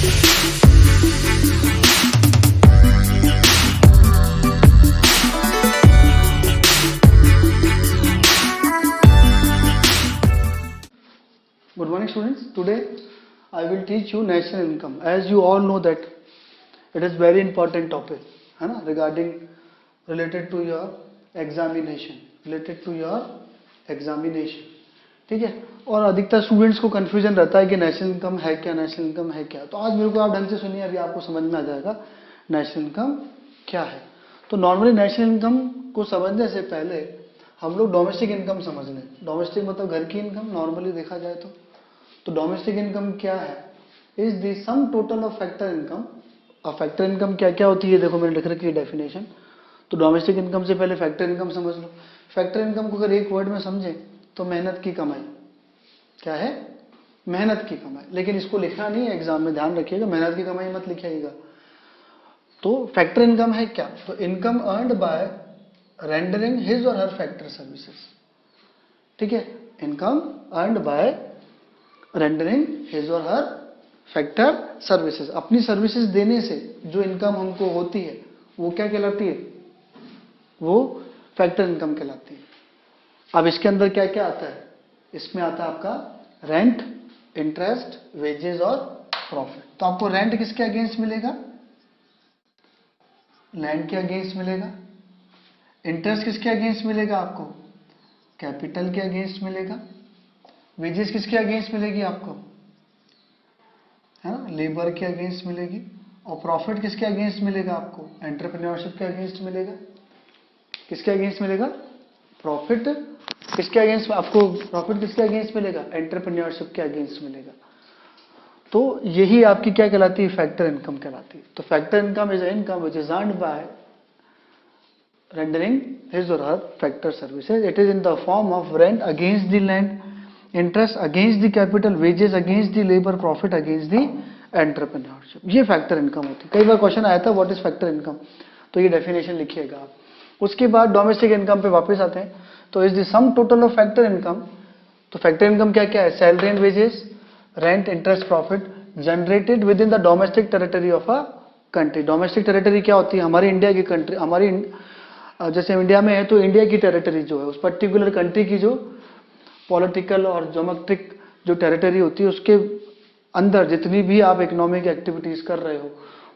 Good morning students. Today I will teach you national income. As you all know that it is very important topic, है ना, regarding related to your examination, ठीक है। और अधिकतर students को confusion रहता है कि नेशनल इनकम है क्या, नेशनल इनकम है क्या। तो आज मेरे को आप ढंग से सुनिए, अभी आपको समझ में आ जाएगा नेशनल इनकम क्या है। तो नॉर्मली नेशनल इनकम को समझने से पहले हम लोग डोमेस्टिक इनकम समझ लें। डोमेस्टिक मतलब घर की इनकम, नॉर्मली देखा जाए तो डोमेस्टिक इनकम क्या है, is the some total of factor income. अब फैक्टर इनकम क्या क्या होती है, देखो मैंने लिख रखी है डेफिनेशन। तो डोमेस्टिक इनकम से पहले फैक्टर इनकम समझ लो। फैक्टर इनकम को अगर एक वर्ड में समझे तो मेहनत की कमाई। क्या है? मेहनत की कमाई। लेकिन इसको लिखना नहीं है एग्जाम में, ध्यान रखिएगा, मेहनत की कमाई मत लिखिएगा। तो फैक्टर इनकम है क्या? तो income earned bye rendering his और हर फैक्टर सर्विसेज, ठीक है। Income earned bye rendering his और हर फैक्टर सर्विसेज, अपनी सर्विसेज देने से जो इनकम हमको होती है वो क्या कहलाती है? वो फैक्टर इनकम कहलाती है। अब इसके अंदर क्या क्या आता है? इसमें आता है आपका रेंट, इंटरेस्ट, वेजेस और प्रॉफिट। तो आपको रेंट किसके अगेंस्ट मिलेगा? लैंड के अगेंस्ट मिलेगा। इंटरेस्ट किसके अगेंस्ट मिलेगा आपको? कैपिटल के अगेंस्ट मिलेगा। वेजेस किसके अगेंस्ट मिलेगी आपको? है ना, लेबर के अगेंस्ट मिलेगी। और प्रॉफिट किसके अगेंस्ट मिलेगा आपको? एंटरप्रेन्योरशिप के अगेंस्ट मिलेगा। किसके अगेंस्ट मिलेगा? प्रॉफिट किसके अगेंस्ट आपको? प्रॉफिट किसके अगेंस्ट मिलेगा? एंटरप्रेन्योरशिप के अगेंस्ट मिलेगा। तो यही आपकी क्या कहलाती है? फैक्टर इनकम कहलाती है। तो factor income is income which is earned by rendering his or her factor services. It is in the form of rent against the land, interest against the capital, wages against the labor, profit against the entrepreneurship. ये factor income होती है। कई बार question आया था what is factor income, तो ये definition लिखिएगा आप। उसके बाद डोमेस्टिक इनकम पे वापस आते हैं। तो is the some total of factor income. तो फैक्टर इनकम क्या क्या है? Salary and wages, rent, interest, profit generated with in the domestic territory of a country. Domestic territory क्या होती है? हमारी इंडिया की कंट्री, हमारी जैसे इंडिया में है तो इंडिया की टेरिटरी जो है उस पर्टिकुलर कंट्री की जो पॉलिटिकल और ज्योमेट्रिक जो टेरिटरी होती है उसके अंदर जितनी भी आप इकोनॉमिक एक्टिविटीज कर रहे हो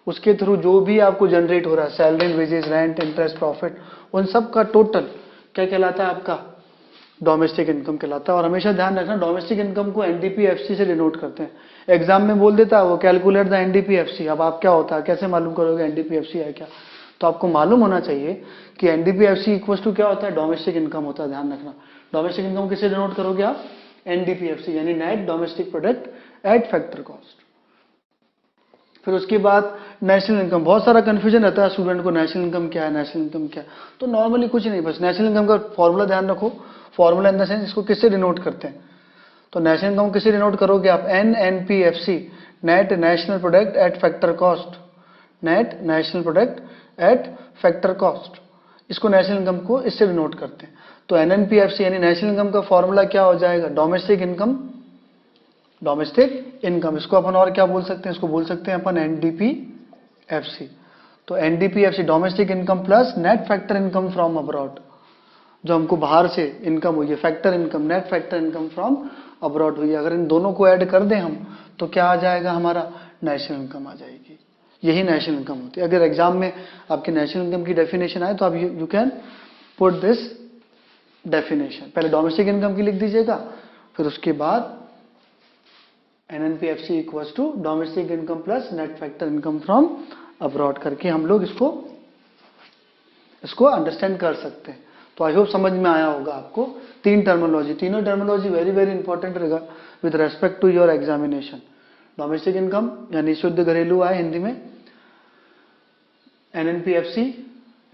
उसके थ्रू जो भी आपको जनरेट हो रहा है, salary, wages, rent, interest, profit, उन सब का टोटल क्या कहलाता है? आपका डोमेस्टिक इनकम कहलाता है। और हमेशा ध्यान रखना, डोमेस्टिक इनकम को एनडीपीएफसी से डिनोट करते हैं। एग्जाम में बोल देता है वो कैलकुलेट द एनडीपीएफसी। अब आप क्या होता है, कैसे मालूम करोगे एनडीपीएफसी है क्या? तो आपको मालूम होना चाहिए कि एनडीपीएफसी इक्वल टू क्या होता है? डोमेस्टिक इनकम होता है। ध्यान रखना, डोमेस्टिक इनकम किसे डिनोट करोगे आप? एनडीपीएफसी, यानी net domestic product at factor cost. फिर उसके बाद नेशनल इनकम। बहुत सारा कंफ्यूजन रहता है स्टूडेंट को, नेशनल इनकम क्या है, नेशनल इनकम क्या है। तो नॉर्मली कुछ नहीं, बस नेशनल इनकम का फॉर्मूला ध्यान रखो। फॉर्मूला इन द सेंस इसको किससे डिनोट करते हैं? तो नेशनल इनकम किससे डिनोट करोगे आप? NNPFC, net national product at factor cost. Net national product at factor cost, इसको नेशनल इनकम को इससे डिनोट करते हैं। तो एनएनपीएफसी यानी नेशनल इनकम का फॉर्मूला क्या हो जाएगा? Domestic income, domestic income. इसको अपन और क्या बोल सकते हैं? इसको बोल सकते हैं अपन एनडीपीएफसी। तो NDPFC domestic income plus net factor income from abroad, जो हमको बाहर से इनकम हुई है, factor income, net factor income from abroad हुई है। अगर इन दोनों को ऐड कर दें हम तो क्या आ जाएगा? हमारा नेशनल इनकम आ जाएगी। यही नेशनल इनकम होती है। अगर एग्जाम में आपके नेशनल इनकम की डेफिनेशन आए तो आप you can put this definition. पहले डोमेस्टिक इनकम की लिख दीजिएगा, फिर उसके बाद NNPFC equals to domestic income plus net factor income from abroad करके हम लोग इसको अंडरस्टैंड कर सकते हैं। तो आई होप समझ में आया होगा आपको। तीन टर्मिनोलॉजी, तीनों terminology very very important with respect to your examination. Domestic income यानी शुद्ध घरेलू आय हिंदी में, एनएनपीएफसी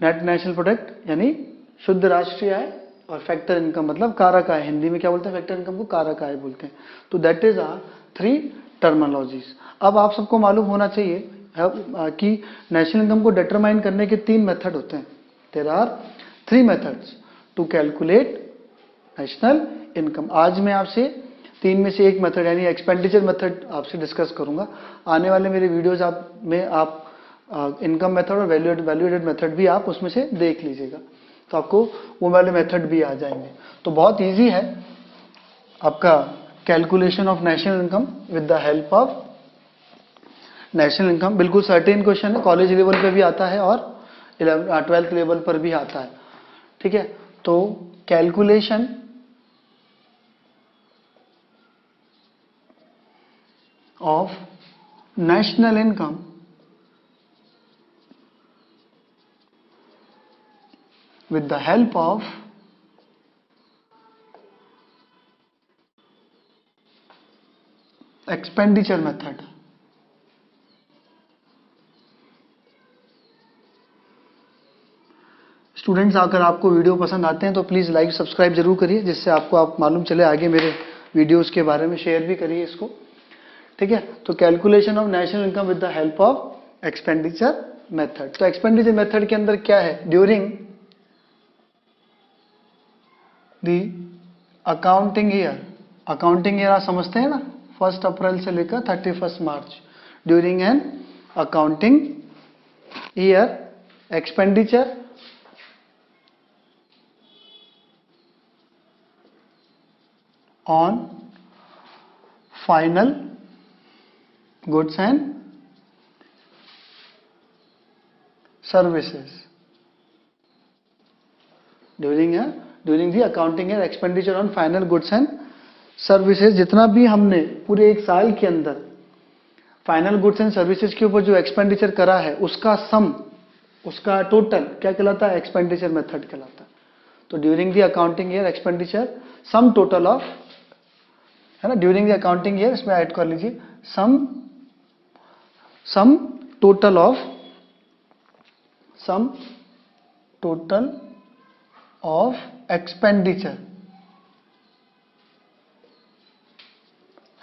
नेट नेशनल प्रोडक्ट यानी शुद्ध राष्ट्रीय आय, और फैक्टर इनकम मतलब कारक आय। हिंदी में क्या बोलते हैं? फैक्टर इनकम को कारक आय बोलते हैं। तो that is our three terminologies. अब आप सबको मालूम होना चाहिए कि नेशनल इनकम को डिटरमाइन करने के तीन मेथड होते हैं। There are three methods to calculate national income. आज मैं आपसे तीन में से एक मेथड यानी एक्सपेंडिचर मेथड आपसे डिस्कस करूंगा। आने वाले मेरे वीडियोज आप इनकम मेथड और वैल्यूएडेड मेथड भी आप उसमें से देख लीजिएगा, तो आपको वो वाले मेथड भी आ जाएंगे। तो बहुत इजी है आपका calculation of national income with the help of national income. बिल्कुल सर्टेन क्वेश्चन है, कॉलेज लेवल पे भी आता है और 12th लेवल पर भी आता है, ठीक है। तो calculation of national income with the help of expenditure method। Students, अगर आपको वीडियो पसंद आते हैं तो प्लीज़ लाइक सब्सक्राइब जरूर करिए, जिससे आपको मालूम चले आगे मेरे वीडियोस के बारे में। शेयर भी करिए इसको, ठीक है। तो calculation of national income with the help of expenditure method. तो एक्सपेंडिचर मेथड के अंदर क्या है, ड्यूरिंग दी अकाउंटिंग ईयर आप समझते हैं ना, 1 अप्रैल से लेकर 31 मार्च, during an accounting year expenditure on final goods and services. During the accounting year expenditure on final goods and services, जितना भी हमने पूरे एक साल के अंदर फाइनल गुड्स एंड सर्विसेज के ऊपर जो एक्सपेंडिचर करा है, उसका सम, उसका टोटल क्या कहलाता है, एक्सपेंडिचर मेथड कहलाता है। तो during the accounting year expenditure some total of, है ना, ड्यूरिंग दी अकाउंटिंग ईयर, इसमें ऐड कर लीजिए सम टोटल ऑफ एक्सपेंडिचर,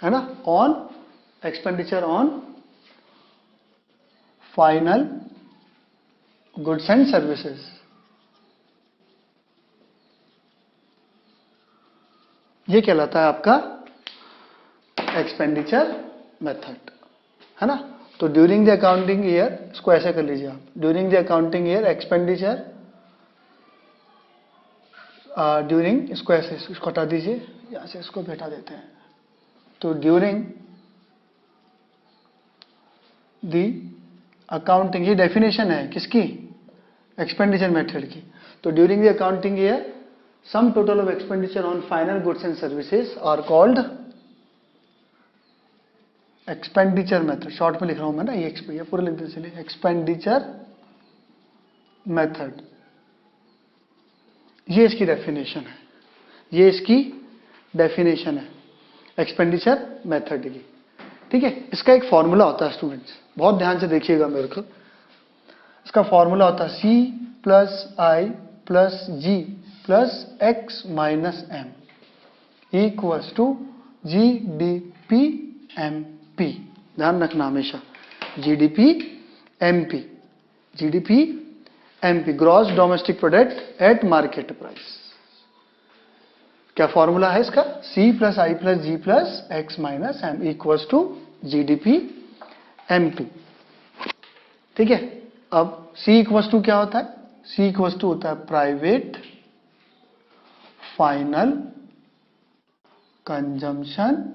है ना, on expenditure on final goods and services. ये कहलाता है आपका एक्सपेंडिचर मेथड, है ना। तो ड्यूरिंग द अकाउंटिंग ईयर, इसको ऐसे कर लीजिए आप, during the accounting year expenditure, during, इसको ऐसे, इसको हटा दीजिए, यहां से इसको बैठा देते हैं। तो ड्यूरिंग दी अकाउंटिंग, ये डेफिनेशन है किसकी, एक्सपेंडिचर मेथड की। तो during the accounting year sum total of expenditure on final goods and services are called expenditure method. Short में लिख रहा हूं मैं ना, ये पूरा लिख देते चलिए, एक्सपेंडिचर मेथड। ये इसकी डेफिनेशन है, एक्सपेंडिचर मेथड की, ठीक है। इसका एक फॉर्मूला होता है स्टूडेंट्स, बहुत ध्यान से देखिएगा मेरे को। इसका फॉर्मूला होता है C plus I plus G plus X minus M equals to GDP MP। ध्यान रखना हमेशा, GDP MP, gross domestic product at market price. क्या फॉर्मूला है इसका, C plus I plus G plus X minus M equals to GDP MP, ठीक है। अब C equals to क्या होता है, C इक्वल्स टू होता है प्राइवेट फाइनल कंजम्पशन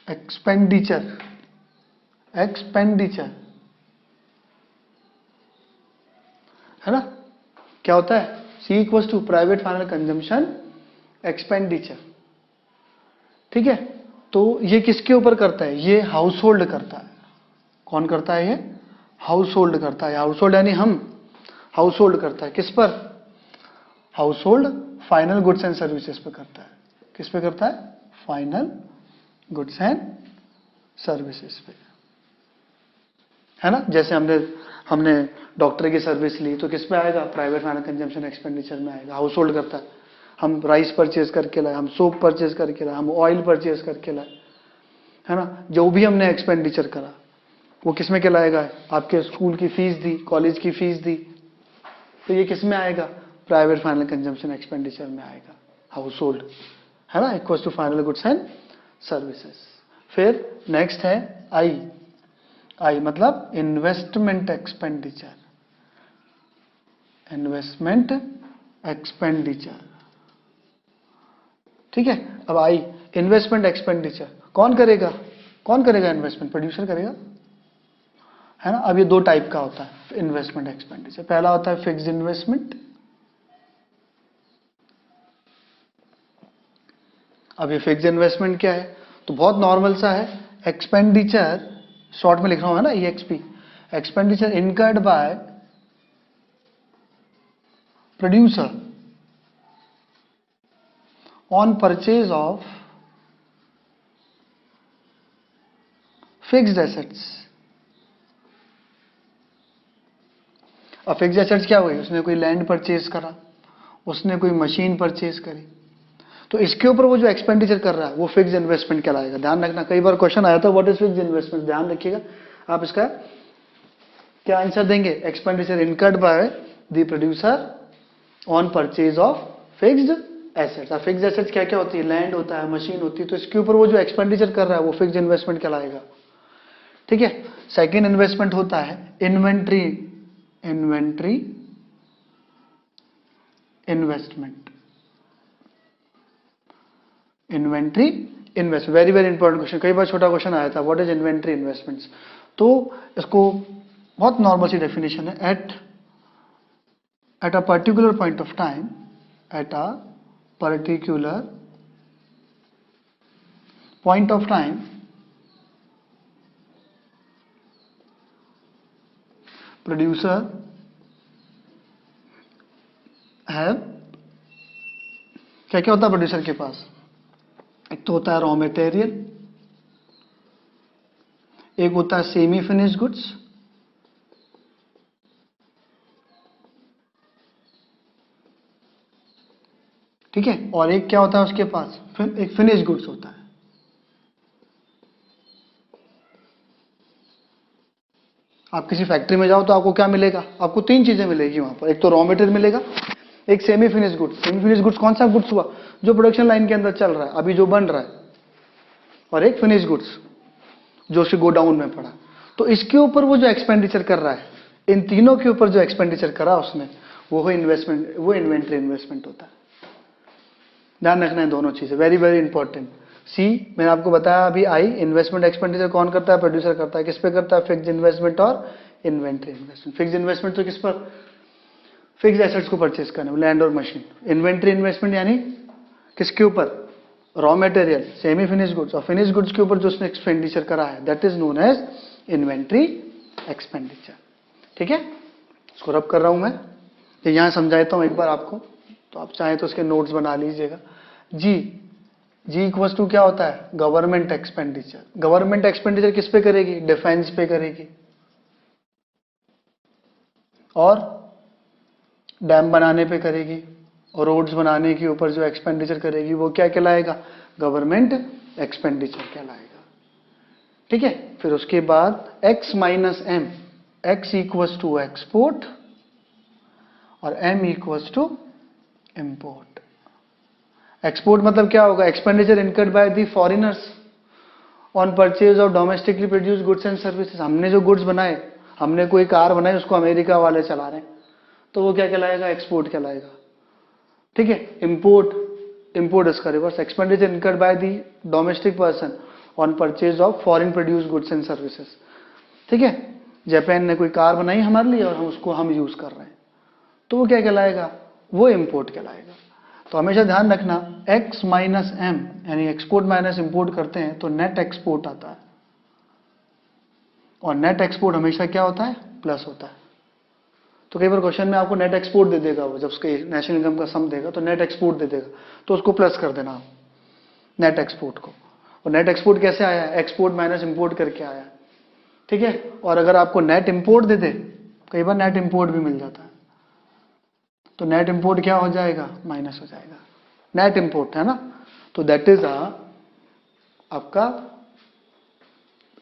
एक्सपेंडिचर, है ना। क्या होता है, C equals to private final consumption expenditure, ठीक है। तो ये किसके ऊपर करता है, ये हाउस होल्ड करता है। कौन करता है, ये हाउस होल्ड करता है। हाउस होल्ड यानी हम, हाउस होल्ड करता है किस पर, house hold final goods and services पे करता है। किस पे करता है, फाइनल गुड्स एंड सर्विसेज पे, है ना। जैसे हमने डॉक्टर की सर्विस ली तो किस पे आएगा, प्राइवेट फाइनल कंजम्पशन एक्सपेंडिचर में आएगा। हाउस होल्ड करता है, हम राइस परचेज करके लाए, हम सोप परचेज करके लाए, हम ऑयल परचेज करके लाए, है ना। जो भी हमने एक्सपेंडिचर करा वो किस में कहलाएगा, आपके स्कूल की फीस दी, कॉलेज की फीस दी, तो ये किस में आएगा, प्राइवेट फाइनल कंजम्पशन एक्सपेंडिचर में आएगा, हाउस होल्ड, है ना, equals to final goods and services. फिर नेक्स्ट है आई मतलब इन्वेस्टमेंट एक्सपेंडिचर, इन्वेस्टमेंट एक्सपेंडिचर, ठीक है। अब आई इन्वेस्टमेंट एक्सपेंडिचर कौन करेगा इन्वेस्टमेंट, प्रोड्यूसर करेगा, है ना। अब ये दो टाइप का होता है इन्वेस्टमेंट एक्सपेंडिचर। पहला होता है फिक्स्ड इन्वेस्टमेंट। अब ये फिक्स्ड इन्वेस्टमेंट क्या है, तो बहुत नॉर्मल सा है, एक्सपेंडिचर, शॉर्ट में लिख रहा हूं, है ना, EXP, expenditure incurred bye producer on purchase of fixed assets. अब फिक्स्ड एसेट्स क्या हुई, उसने कोई लैंड परचेज करा, उसने कोई मशीन परचेज करी, तो इसके ऊपर वो जो एक्सपेंडिचर कर रहा है वो फिक्स्ड इन्वेस्टमेंट कहलाएगा। ध्यान रखना, कई बार क्वेश्चन आया था व्हाट इज फिक्स्ड इन्वेस्टमेंट, ध्यान रखिएगा आप इसका क्या आंसर देंगे, expenditure incurred by the producer on purchase of fixed assets. अब फिक्स्ड एसेट्स क्या क्या होती है, लैंड होता है, मशीन होती है, तो इसके ऊपर वो जो एक्सपेंडिचर कर रहा है वो फिक्स्ड इन्वेस्टमेंट कहलाएगा, ठीक है। सेकेंड इन्वेस्टमेंट होता है inventory investment, inventory invest, very very important question, कई बार छोटा क्वेश्चन आया था व्हाट इज इन्वेंट्री इन्वेस्टमेंट्स। तो इसको बहुत नॉर्मल सी डेफिनेशन है, at a particular point of time, at a particular point of time producer है, क्या क्या होता है प्रोड्यूसर के पास, एक तो होता है रॉ मटेरियल, एक होता है सेमी फिनिश्ड गुड्स, ठीक है, और एक क्या होता है उसके पास, एक फिनिश्ड गुड्स होता है। आप किसी फैक्ट्री में जाओ तो आपको क्या मिलेगा, आपको तीन चीजें मिलेगी वहां पर, एक तो रॉ मटेरियल मिलेगा, एक semi finished goods, semi finished goods कौन सा गुड्स हुआ, जो प्रोडक्शन लाइन के अंदर चल रहा है, अभी जो बन रहा है, और एक फिनिश्ड गुड्स जो उसके गोडाउन में पड़ा। तो इसके ऊपर वो जो एक्सपेंडिचर कर रहा है, इन तीनों के ऊपर जो एक्सपेंडिचर करा उसने, वो इन्वेस्टमेंट, वो इन्वेंट्री इन्वेस्टमेंट होता है। ध्यान रखना है दोनों चीजें, वेरी वेरी इंपॉर्टेंट। सी मैंने आपको बताया अभी, आई इन्वेस्टमेंट एक्सपेंडिचर कौन करता है, प्रोड्यूसर करता है, किस पे करता है, फिक्स्ड इन्वेस्टमेंट और इन्वेंट्री इन्वेस्टमेंट। फिक्स्ड इन्वेस्टमेंट तो किस पर, फिक्स्ड एसेट्स को परचेज करने, लैंड और मशीन। इन्वेंट्री इन्वेस्टमेंट यानी किसके ऊपर, raw material, semi finished goods और फिनिश्ड गुड्स के ऊपर जो उसने एक्सपेंडिचर करा है, that is known as inventory expenditure, ठीक है। इसको रब कर रहा हूं मैं, तो यहां समझाता हूं एक बार आपको, तो आप चाहें तो उसके नोट्स बना लीजिएगा। जी इक्वल्स टू क्या होता है, गवर्नमेंट एक्सपेंडिचर। गवर्नमेंट एक्सपेंडिचर किस पे करेगी, डिफेंस पे करेगी, और डैम बनाने पे करेगी, और रोड्स बनाने के ऊपर जो एक्सपेंडिचर करेगी वो क्या कहलाएगा, गवर्नमेंट एक्सपेंडिचर कहलाएगा, ठीक है। फिर उसके बाद x minus M, X equals to export और m equals to import. Export मतलब क्या होगा, expenditure incurred by the foreigners on purchase of domestically produced goods and services. हमने जो गुड्स बनाए, हमने कोई कार बनाई, उसको अमेरिका वाले चला रहे हैं, तो वो क्या कहलाएगा, एक्सपोर्ट कहलाएगा, ठीक है। इंपोर्ट इसका reverse, expenditure incurred by the domestic person on purchase of foreign produced goods and services, ठीक है। जापान ने कोई कार बनाई हमारे लिए और हम उसको यूज कर रहे हैं, तो वो क्या कहलाएगा, वो इंपोर्ट कहलाएगा। तो हमेशा ध्यान रखना, x माइनस एम यानी एक्सपोर्ट माइनस इंपोर्ट करते हैं तो नेट एक्सपोर्ट आता है, और नेट एक्सपोर्ट हमेशा क्या होता है, प्लस होता है। तो कई बार क्वेश्चन में आपको नेट एक्सपोर्ट दे देगा, वो जब उसके नेशनल इनकम का सम देगा तो नेट एक्सपोर्ट दे देगा, तो उसको प्लस कर देना आप नेट एक्सपोर्ट को। और नेट एक्सपोर्ट कैसे आया, एक्सपोर्ट माइनस इंपोर्ट करके आया, ठीक है। और अगर आपको नेट इंपोर्ट दे दे, कई बार नेट इंपोर्ट भी मिल जाता है, तो नेट इंपोर्ट क्या हो जाएगा, माइनस हो जाएगा, नेट इंपोर्ट, है ना। तो दैट इज आपका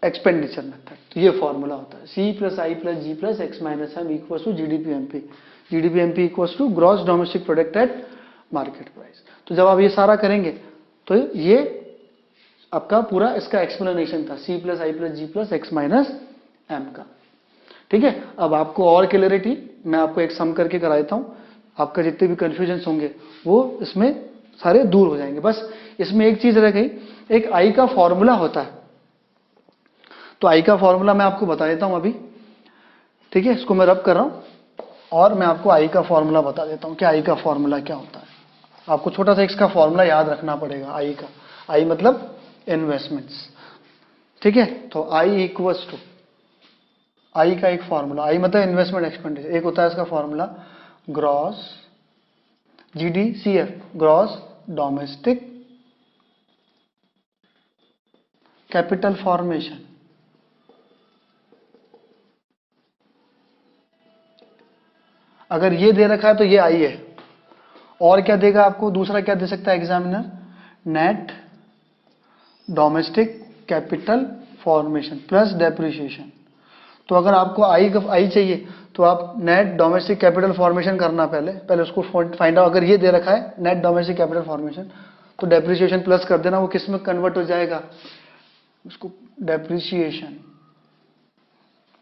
एक्सपेंडिचर मेथड। तो ये फॉर्मूला होता है, C plus I plus G plus X minus M equals to GDP MP. GDP MP equals to gross domestic product at market price. तो जब आप ये सारा करेंगे तो ये आपका पूरा इसका एक्सप्लेनेशन था C plus I plus G plus X minus M का। ठीक है, अब आपको और क्लियरिटी मैं आपको एक सम करके करा देता हूं, आपका जितने भी कंफ्यूजन होंगे वो इसमें सारे दूर हो जाएंगे। बस इसमें एक चीज रह गई, एक आई का फॉर्मूला होता है, तो आई का फॉर्मूला मैं आपको बता देता हूं अभी। ठीक है, इसको मैं रब कर रहा हूं और मैं आपको आई का फॉर्मूला बता देता हूं कि आई का फॉर्मूला क्या होता है। आपको छोटा सा इसका फॉर्मूला याद रखना पड़ेगा आई का। आई मतलब इन्वेस्टमेंट्स। ठीक है, तो आई इक्वल्स टू, आई का एक फॉर्मूला, आई मतलब इन्वेस्टमेंट एक्सपेंडिचर, एक होता है इसका formula gross GDCF, gross domestic capital formation. अगर ये दे रखा है तो ये आई है, और क्या देगा आपको, दूसरा क्या दे सकता है examiner, net domestic capital formation plus depreciation. तो अगर आपको आई चाहिए तो आप नेट डोमेस्टिक कैपिटल फॉर्मेशन करना, पहले उसको फाइंड आउट। अगर ये दे रखा है नेट डोमेस्टिक कैपिटल फॉर्मेशन तो डेप्रिसिएशन प्लस कर देना, वो किस में कन्वर्ट हो जाएगा, उसको डेप्रिसिएशन।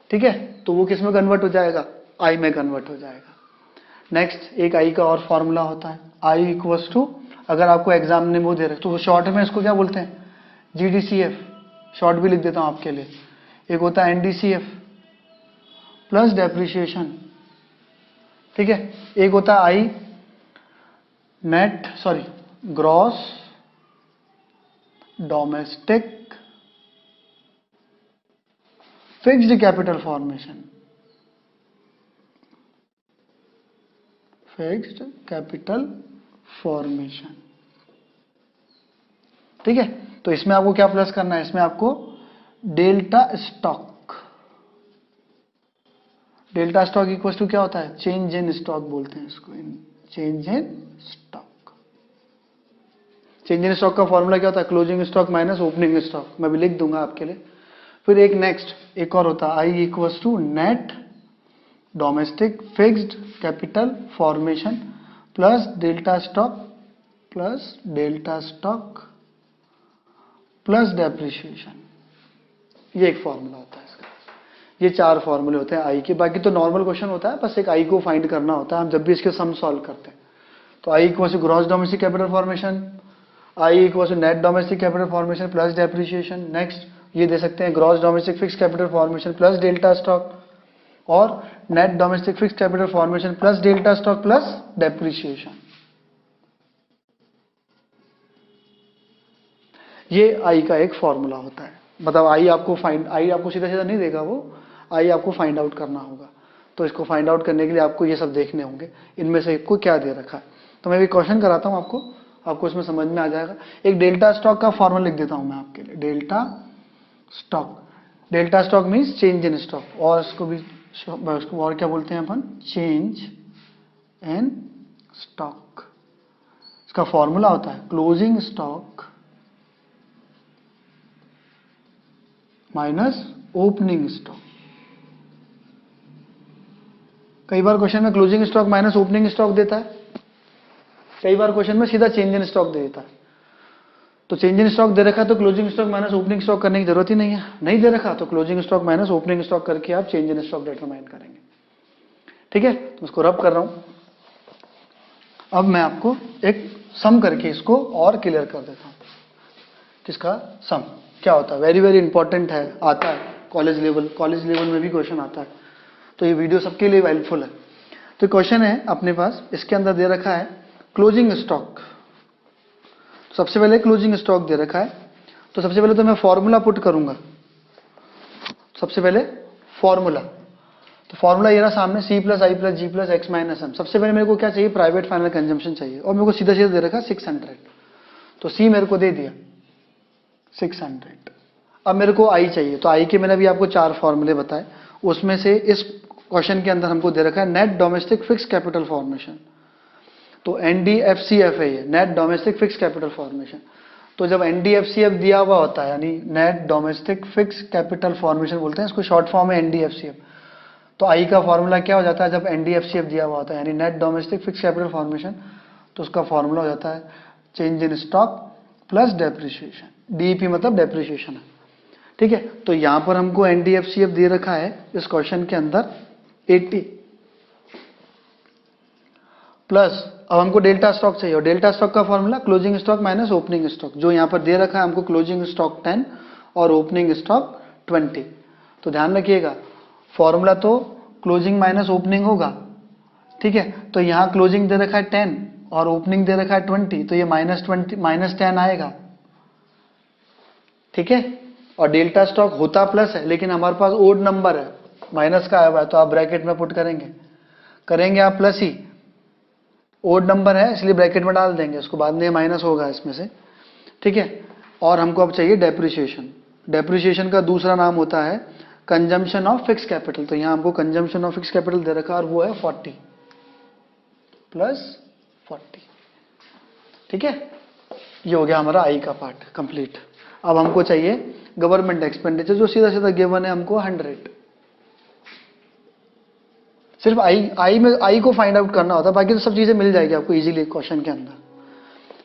ठीक है, तो वो किस में कन्वर्ट हो जाएगा, आई में कन्वर्ट हो जाएगा। नेक्स्ट एक आई का और फॉर्मूला होता है आई इक्वल्स टू, अगर आपको एग्जाम में वो दे रहे तो शॉर्ट में इसको क्या बोलते हैं, GDCF, शॉर्ट भी लिख देता हूं आपके लिए। एक होता है NDCF प्लस डेप्रिसिएशन। ठीक है, एक होता है I gross domestic fixed capital formation, fixed capital formation. ठीक है, तो इसमें आपको क्या प्लस करना है, इसमें आपको delta stock, delta stock equal to क्या होता है, चेंज इन स्टॉक बोलते हैं इसको, change in stock. Change in stock का फॉर्मूला क्या होता है, closing stock minus opening stock, मैं भी लिख दूंगा आपके लिए। फिर एक नेक्स्ट एक और होता है I equal to net domestic fixed capital formation plus delta stock plus depreciation. ये एक फॉर्मूला होता है इसका। ये 4 फॉर्मूले होते हैं आई के। बाकी तो नॉर्मल क्वेश्चन होता है, बस एक आई को फाइंड करना होता है हम जब भी इसके सम सॉल्व करते हैं। तो I equal to gross domestic capital formation, I equal to net domestic capital formation plus depreciation. Next ये दे सकते हैं gross domestic fix capital formation plus delta stock, और net domestic fix capital formation plus delta stock plus depreciation. ये I का एक formula होता है। मतलब आई आपको सीधा सीधा नहीं देगा, वो आई आपको फाइंड आउट करना होगा। तो इसको फाइंड आउट करने के लिए आपको ये सब देखने होंगे, इनमें से एक को क्या दे रखा है। तो मैं भी क्वेश्चन कराता हूं आपको इसमें समझ में आ जाएगा। एक डेल्टा स्टॉक का फॉर्मूला लिख देता हूं मैं आपके लिए, delta stock means change in stock, और उसको और क्या बोलते हैं अपन, चेंज इन स्टॉक। इसका फॉर्मूला होता है closing stock minus opening stock. कई बार क्वेश्चन में closing stock minus opening stock देता है, कई बार क्वेश्चन में सीधा चेंज इन स्टॉक दे देता है। तो चेंज इन स्टॉक दे रखा है तो closing stock minus opening stock करने की जरूरत ही नहीं है, नहीं दे रखा तो closing stock minus opening stock करके आप चेंज इन स्टॉक डिटरमाइन करेंगे। ठीक है, तो उसको रब कर रहा हूं। अब मैं आपको एक सम करके इसको और क्लियर कर देता हूं। किसका सम क्या होता है, वेरी वेरी इंपॉर्टेंट है, आता है कॉलेज लेवल में भी क्वेश्चन आता है, तो ये वीडियो सबके लिए हेल्पफुल है। तो क्वेश्चन है अपने पास, इसके अंदर दे रखा है क्लोजिंग स्टॉक। सबसे पहले क्लोजिंग स्टॉक दे रखा है, तो सबसे पहले तो मैं फॉर्मूला पुट करूंगा। सबसे पहले फॉर्मूला, तो फॉर्मूला ये रहा सामने, C plus I plus G plus X minus M. सबसे पहले मेरे को क्या चाहिए, प्राइवेट फाइनल कंजम्पशन चाहिए, और मेरे को सीधा सीधा दे रखा 600। तो C मेरे को दे दिया 600। अब मेरे को I चाहिए, तो I के मैंने भी आपको 4 फॉर्मूले बताए, उसमें से इस क्वेश्चन के अंदर हमको दे रखा है net domestic fix capital formation. तो NDFCF है ये, net domestic fix capital formation. तो जब NDFCF दिया हुआ होता है, यानी net domestic fix capital formation बोलते हैं इसको, शॉर्ट फॉर्म है NDFCF। तो आई का फॉर्मूला क्या हो जाता है जब NDFCF दिया हुआ होता है, यानी net domestic fix capital formation. तो उसका फॉर्मूला हो जाता है change in stock plus depreciation, DEP मतलब डेप्रिसिएशन है। ठीक है, तो यहां पर हमको एनडीएफसीएफ दे रखा है इस क्वेश्चन के अंदर 80 प्लस, अब हमको डेल्टा स्टॉक चाहिए और डेल्टा स्टॉक का formula closing stock minus opening stock, जो यहां पर दे रखा है हमको क्लोजिंग स्टॉक 10 और ओपनिंग स्टॉक 20। तो ध्यान रखिएगा फॉर्मूला तो क्लोजिंग माइनस ओपनिंग होगा। ठीक है, तो यहां क्लोजिंग दे रखा है 10 और ओपनिंग दे रखा है 20, तो ये -10 आएगा। ठीक है, और डेल्टा स्टॉक होता प्लस है लेकिन हमारे पास ओड नंबर है, माइनस का आया हुआ है, तो आप ब्रैकेट में पुट करेंगे आप प्लस ही, ओड नंबर है इसलिए ब्रैकेट में डाल देंगे उसको, बाद में माइनस होगा इसमें से। ठीक है, और हमको अब चाहिए डेप्रिसिएशन। डेप्रिसिएशन का दूसरा नाम होता है कंजम्पशन ऑफ फिक्स कैपिटल, तो यहां हमको कंजम्पशन ऑफ फिक्स कैपिटल दे रखा है और वो है 40 प्लस 40। ठीक है, ये हो गया हमारा आई का पार्ट कंप्लीट। अब हमको चाहिए गवर्नमेंट एक्सपेंडिचर, जो सीधा सीधा गिवन है हमको 100। सिर्फ आई को फाइंड आउट करना होता है, बाकी तो सब चीजें मिल जाएगी आपको इजीली क्वेश्चन के अंदर।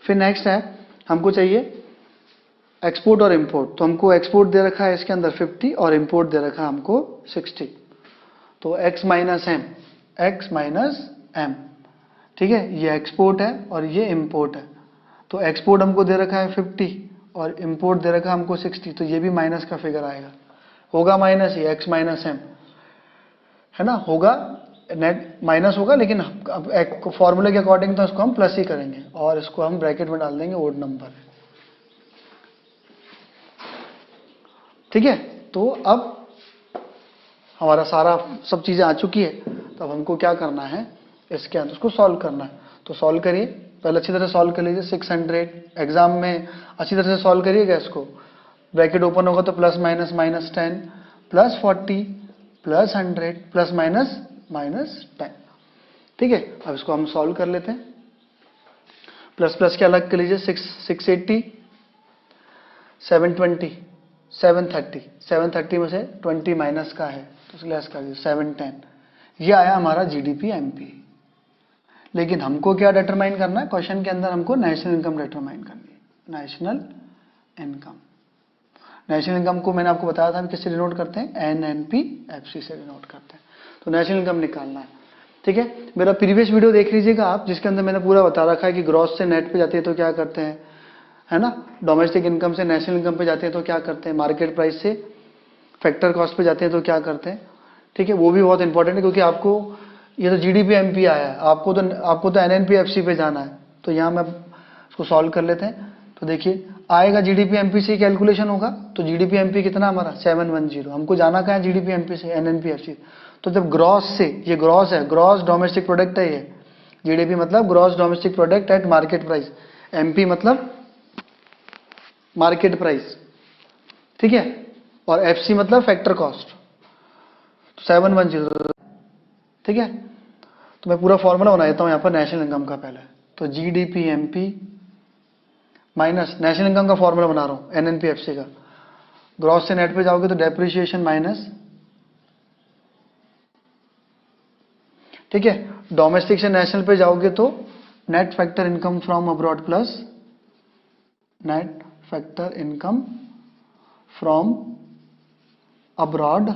फिर नेक्स्ट है हमको चाहिए एक्सपोर्ट और इंपोर्ट, तो हमको एक्सपोर्ट दे रखा है इसके अंदर 50 और इंपोर्ट दे रखा है हमको 60। तो x माइनस m, ठीक है, ये एक्सपोर्ट है और ये इंपोर्ट है। तो एक्सपोर्ट हमको दे रखा है 50 और इंपोर्ट दे रखा है हमको 60, तो ये भी माइनस का फिगर आएगा, होगा माइनस ही, x माइनस m है ना, होगा नेट माइनस होगा, लेकिन फॉर्मूले के अकॉर्डिंग तो इसको हम प्लस ही करेंगे और इसको हम ब्रैकेट में डाल देंगे ओड नंबर। ठीक है, तो अब हमारा सारा सब चीजें आ चुकी है, तो अब हमको क्या करना है इसके अंदर उसको सॉल्व करना है। तो सॉल्व करिए, पहले अच्छी तरह सॉल्व कर लीजिए। 600 एग्जाम में अच्छी तरह से सॉल्व करिएगा इसको, ब्रैकेट ओपन होगा तो plus minus -10 plus 40 plus 100 plus minus 10। ठीक है, अब इसको हम सॉल्व कर लेते हैं। प्लस प्लस के अलग कर लीजिए, 680 720 730, 730 में से 20 माइनस का है तो लेस कर दीजिए 710। ये आया हमारा जीडीपी एमपी। लेकिन हमको क्या डिटरमाइन करना है क्वेश्चन के अंदर, हमको नेशनल इनकम डिटरमाइन करनी है। नेशनल इनकम को मैंने आपको बताया था किससे डिनोट करते हैं, एनएनपीएफसी से डिनोट करते हैं। तो नेशनल इनकम निकालना है। ठीक है, मेरा प्रीवियस वीडियो देख लीजिएगा आप, जिसके अंदर मैंने पूरा बता रखा है कि ग्रॉस से नेट पे जाते हैं तो क्या करते हैं, है ना, डोमेस्टिक इनकम से नेशनल इनकम पे जाते हैं तो क्या करते हैं, मार्केट प्राइस से फैक्टर कॉस्ट पे जाते हैं तो क्या करते हैं। ठीक है, वो भी बहुत इंपॉर्टेंट है क्योंकि आपको ये तो जीडीपी एमपी आया है, आपको तो एनएनपीएफसी पे जाना है। तो यहाँ मैं उसको सॉल्व कर लेते हैं। तो देखिए आएगा जीडीपी एमपी से कैलकुलेशन होगा, तो जीडीपी एमपी कितना हमारा 710, हमको जाना कहाँ है जीडीपी एमपी से एनएनपीएफसी। तो जब ग्रॉस से, ये ग्रॉस है, ग्रॉस डोमेस्टिक प्रोडक्ट है, ये जीडीपी मतलब gross domestic product at market price, MP मतलब मार्केट प्राइस। ठीक है, और एफसी मतलब फैक्टर कॉस्ट, तो 710। ठीक है, तो मैं पूरा फॉर्मूला बना देता हूं यहां पर नेशनल इनकम का पहले। तो GDP MP minus national income का फॉर्मूला बना रहा हूं एनएनपीएफसी का, ग्रॉस से नेट पे जाओगे तो डेप्रिसिएशन माइनस, ठीक है, डोमेस्टिक से नेशनल पे जाओगे तो net factor income from abroad plus net factor income from abroad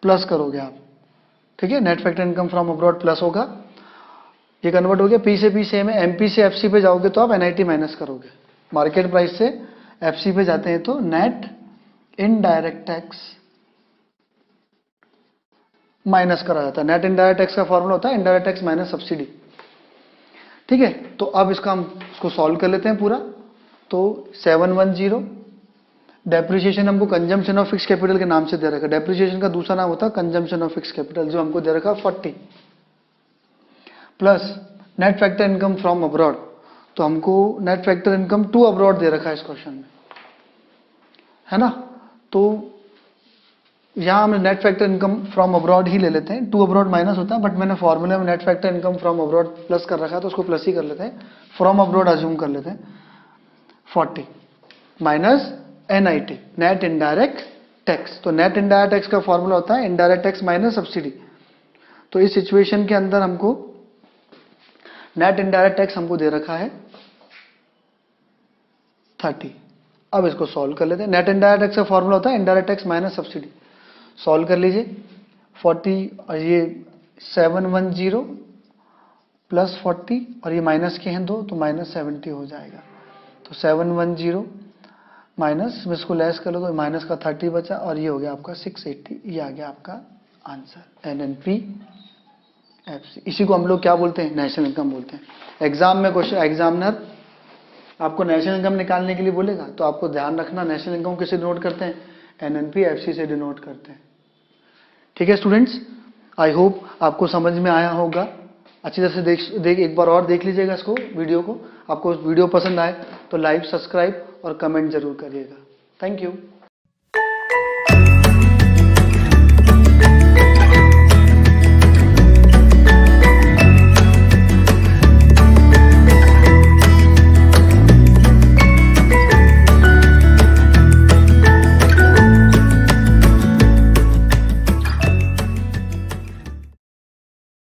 plus करोगे आप। ठीक है, net factor income from abroad plus होगा, ये कन्वर्ट हो गया पी से पी सेम है, एमपी से एफसी पे जाओगे तो आप एनआईटी माइनस करोगे, मार्केट प्राइस से एफसी पे जाते हैं तो नेट इनडायरेक्ट टैक्स माइनस करा जाता है। नेट इनडायरेक्ट टैक्स का फॉर्मूला होता है इनडायरेक्ट टैक्स माइनस सब्सिडी। ठीक है, तो अब इसका हम इसको सॉल्व कर लेते हैं पूरा। तो 710, डेप्रिसिएशन हमको कंजम्पशन ऑफ फिक्स कैपिटल के नाम से दे रखा है, डेप्रिसिएशन का दूसरा नाम होता है कंजम्पशन ऑफ फिक्स कैपिटल, जो हमको दे रखा है 40 plus net factor income from abroad, तो हमको net factor income to abroad दे रखा है इस क्वेश्चन में, है ना। तो यहां हम net factor income from abroad ही ले लेते हैं, टू अब्रॉड माइनस होता है, बट मैंने फॉर्मूले में net factor income from abroad plus कर रखा है तो उसको प्लस ही कर लेते हैं, फ्रॉम अब्रॉड अज्यूम कर लेते हैं। 40 minus NIT net indirect tax, तो नेट इनडायरेक्ट टैक्स का फॉर्मूला होता है इनडायरेक्ट टैक्स माइनस सब्सिडी। तो इस सिचुएशन के अंदर हमको नेट इनडायरेक्ट टैक्स हमको दे रखा है 30। अब इसको सॉल्व कर लेते हैं। नेट इनडायरेक्ट टैक्स का फॉर्मूला होता है indirect tax minus subsidy. Solve कर लीजिए 40 और ये 710 प्लस 40 और ये माइनस के हैं 2 तो माइनस 70 हो जाएगा। तो 710 माइनस में इसको लेस कर लो तो माइनस का 30 बचा और ये हो गया आपका 680। ये आ गया आपका आंसर NNP FC। इसी को हम लोग क्या बोलते हैं, नेशनल इनकम बोलते हैं। एग्जाम में क्वेश्चन एग्जामिनर आपको नेशनल इनकम निकालने के लिए बोलेगा तो आपको ध्यान रखना नेशनल इनकम किसे डिनोट करते हैं, NNP FC से डिनोट करते हैं। ठीक है स्टूडेंट्स, आई होप आपको समझ में आया होगा। अच्छी तरह से देख एक बार और देख लीजिएगा इसको वीडियो को। आपको वीडियो पसंद आए तो लाइक सब्सक्राइब और कमेंट जरूर करिएगा। Thank you.